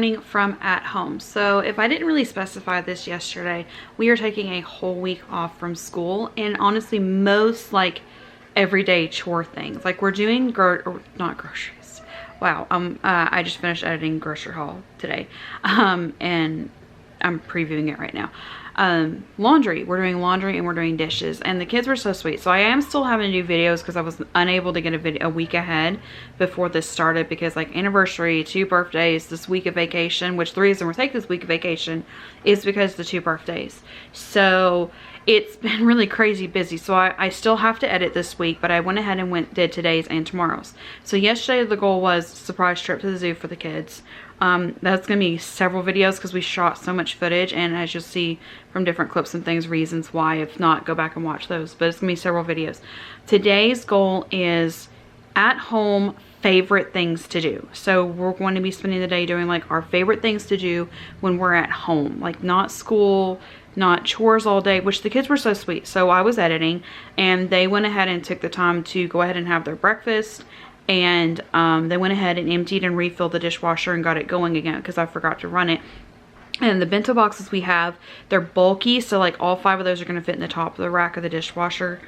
morning from at home. So if I didn't really specify this yesterday, we are taking a whole week off from school, and honestly most like everyday chore things. Like we're doing not groceries. Wow, I just finished editing grocery haul today. And I'm previewing it right now. Laundry, we're doing laundry and we're doing dishes, and the kids were so sweet. So I am still having to do videos because I was unable to get a video a week ahead before this started, because like anniversary, 2 birthdays, this week of vacation, which the reason we're taking this week of vacation is because of the 2 birthdays. So it's been really crazy busy. So I still have to edit this week, but I went ahead and did today's and tomorrow's. So yesterday the goal was surprise trip to the zoo for the kids. That's gonna be several videos because we shot so much footage, and as you'll see from different clips and things, reasons why. If not, go back and watch those, but it's gonna be several videos. Today's goal is at home favorite things to do. So we're going to be spending the day doing like our favorite things to do when we're at home, like not school, not chores all day, which the kids were so sweet. So I was editing and they went ahead and took the time to go ahead and have their breakfast, and they went ahead and emptied and refilled the dishwasher and got it going again because I forgot to run it. And the bento boxes we have, they're bulky, so like all 5 of those are going to fit in the top of the rack of the dishwasher,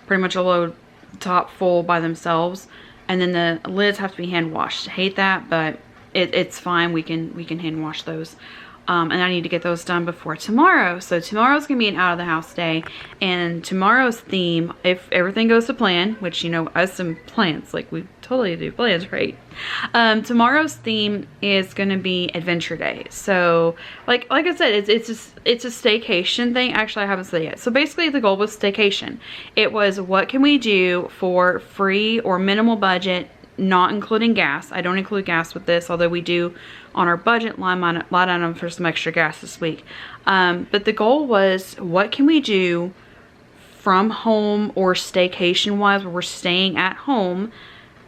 pretty much a load top full by themselves. And then the lids have to be hand washed. I hate that, but it's fine. We can hand wash those. And I need to get those done before tomorrow. So tomorrow's gonna be an out of the house day, and tomorrow's theme, if everything goes to plan, which you know us and plans, like we totally do plans, right? Tomorrow's theme is gonna be adventure day. So like I said, it's a staycation thing. Actually, I haven't said it yet. So basically the goal was staycation. It was what can we do for free or minimal budget, not including gas. I don't include gas with this, although we do on our budget line item for some extra gas this week. But the goal was, what can we do from home or staycation wise, where we're staying at home,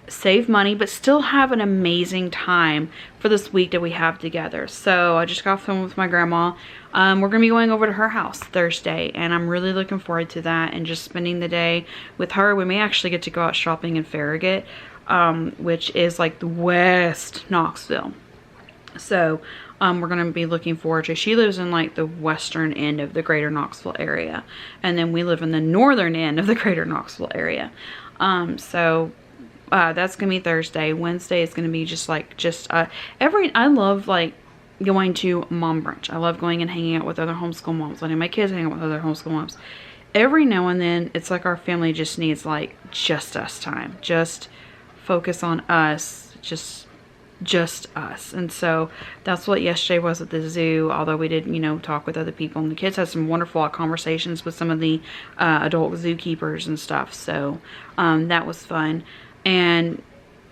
save money, but still have an amazing time for this week that we have together. So I just got off the phone with my grandma. We're gonna be going over to her house Thursday, and I'm really looking forward to that and just spending the day with her. We may actually get to go out shopping in Farragut, which is like the West Knoxville. So we're going to be looking forward to. She lives in like the western end of the greater Knoxville area, and then we live in the northern end of the greater Knoxville area. So that's going to be Thursday. Wednesday is going to be I love like going to mom brunch. I love going and hanging out with other homeschool moms, letting my kids hang out with other homeschool moms. Every now and then it's like our family just needs like just us time, just focus on us, just us. And so that's what yesterday was at the zoo, although we did, you know, talk with other people, and the kids had some wonderful conversations with some of the adult zookeepers and stuff. So that was fun, and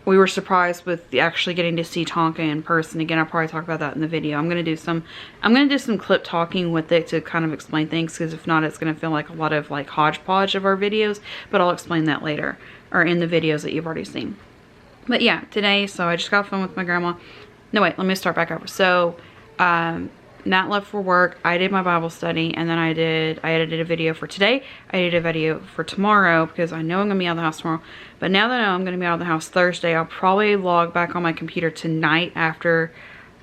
we were surprised with actually getting to see Tonka in person. Again, I'll probably talk about that in the video. I'm gonna do some clip talking with it to kind of explain things, because if not, it's gonna feel like a lot of like hodgepodge of our videos, but I'll explain that later, or in the videos that you've already seen. But yeah, today, so I just got off the phone with my grandma. No, wait, let me start back over. So Nat left for work, I did my Bible study, and then I edited a video for today. I did a video for tomorrow, because I know I'm gonna be out of the house tomorrow. But now that I know I'm gonna be out of the house Thursday, I'll probably log back on my computer tonight after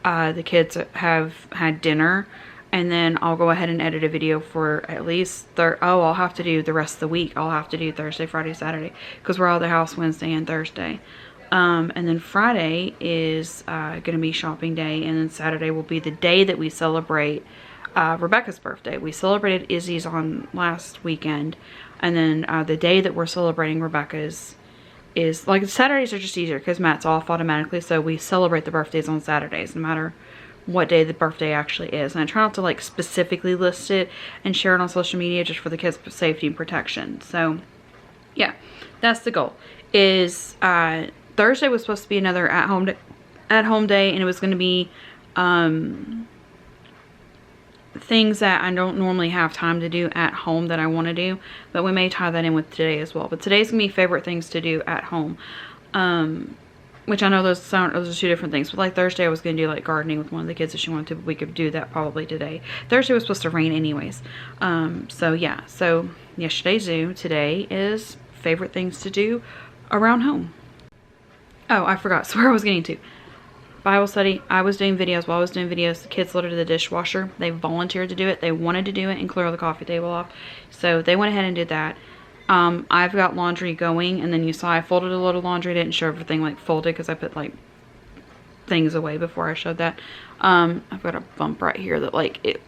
the kids have had dinner, and then I'll go ahead and edit a video for at least I'll have to do the rest of the week. I'll have to do Thursday, Friday, Saturday, because we're out of the house Wednesday and Thursday. And then Friday is going to be shopping day, and then Saturday will be the day that we celebrate Rebecca's birthday. We celebrated Izzy's on last weekend, and then the day that we're celebrating Rebecca's is like Saturdays are just easier because Matt's off automatically, so we celebrate the birthdays on Saturdays no matter what day the birthday actually is. And I try not to like specifically list it and share it on social media, just for the kids' safety and protection. So yeah, that's the goal. Is Thursday was supposed to be another at home day, and it was going to be things that I don't normally have time to do at home that I want to do, but we may tie that in with today as well. But today's gonna be favorite things to do at home, which I know those are 2 different things. But like Thursday I was gonna do like gardening with one of the kids if she wanted to, but we could do that probably today. Thursday was supposed to rain anyways. So yeah, so yesterday's zoo. Today is favorite things to do around home. Oh, I forgot. So where I was getting to. Bible study. I was doing videos. While I was doing videos, the kids loaded the dishwasher. They volunteered to do it. They wanted to do it and clear the coffee table off. So they went ahead and did that. I've got laundry going, and then you saw I folded a load of laundry. I didn't show everything like folded because I put like things away before I showed that. I've got a bump right here that like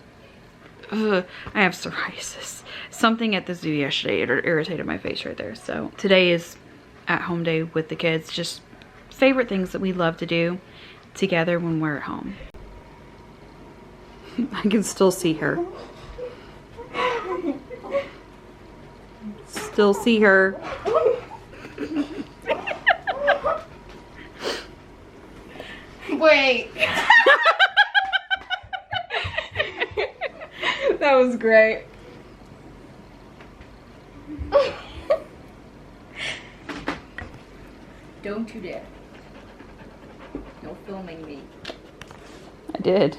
I have psoriasis. Something at the zoo yesterday irritated my face right there. So today is at home day with the kids. Just favorite things that we love to do together when we're at home. I can still see her. Still see her. Wait. That was great. Don't you dare. No filming me. I did.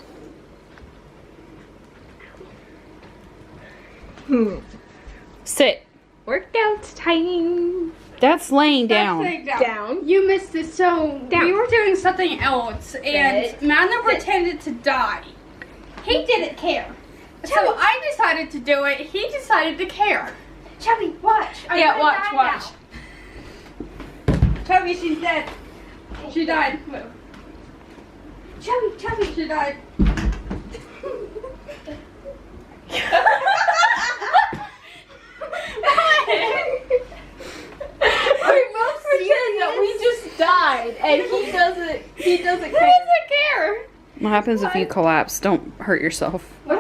Sit. Workout time. That's laying down. Down. You missed it, so Down. we were doing something else, and Sit. Manna Sit. pretended to die. He didn't care. So I decided to do it. He decided to care. Chubby, watch. Yeah, watch. Chubby, she's dead. She died. Chubby. She died. We both pretend that we just died, and he doesn't care. He doesn't care. What happens if you collapse? Don't hurt yourself. You're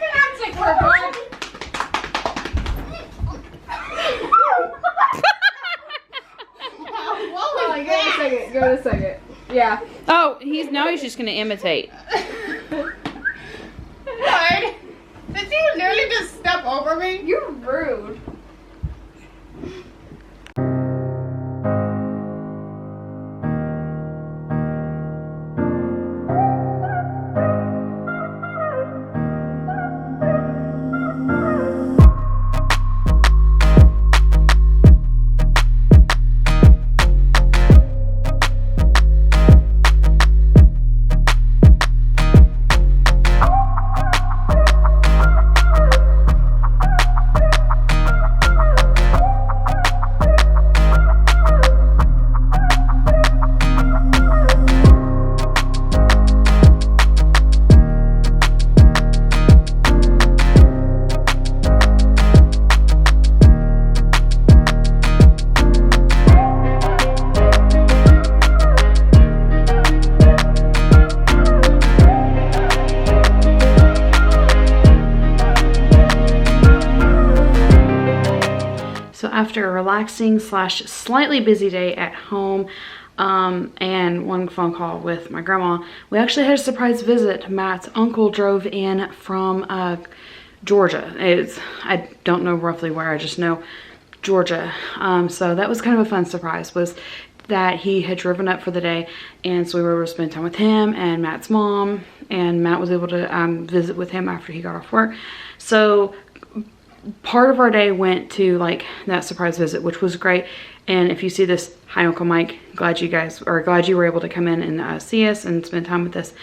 pronouncing her, girl. Give it a second. Yeah. Oh, now he's just gonna imitate. What? Did you literally just step over me? You're rude. After a relaxing / slightly busy day at home and one phone call with my grandma, we actually had a surprise visit. Matt's uncle drove in from Georgia. I don't know roughly where, I just know Georgia. So that was kind of a fun surprise, was that he had driven up for the day, and so we were able to spend time with him and Matt's mom, and Matt was able to visit with him after he got off work. So part of our day went to like that surprise visit, which was great. And if you see this, hi Uncle Mike, glad you were able to come in and see us and spend time with us.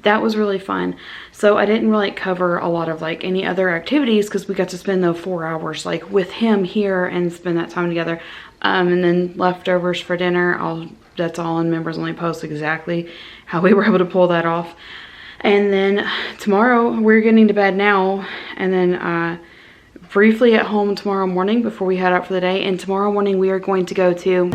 That was really fun. So I didn't really cover a lot of like any other activities because we got to spend those 4 hours like with him here and spend that time together. And then leftovers for dinner, that's all in members only post, exactly how we were able to pull that off. And then tomorrow we're getting to bed now, and then briefly at home tomorrow morning before we head out for the day. And tomorrow morning we are going to go to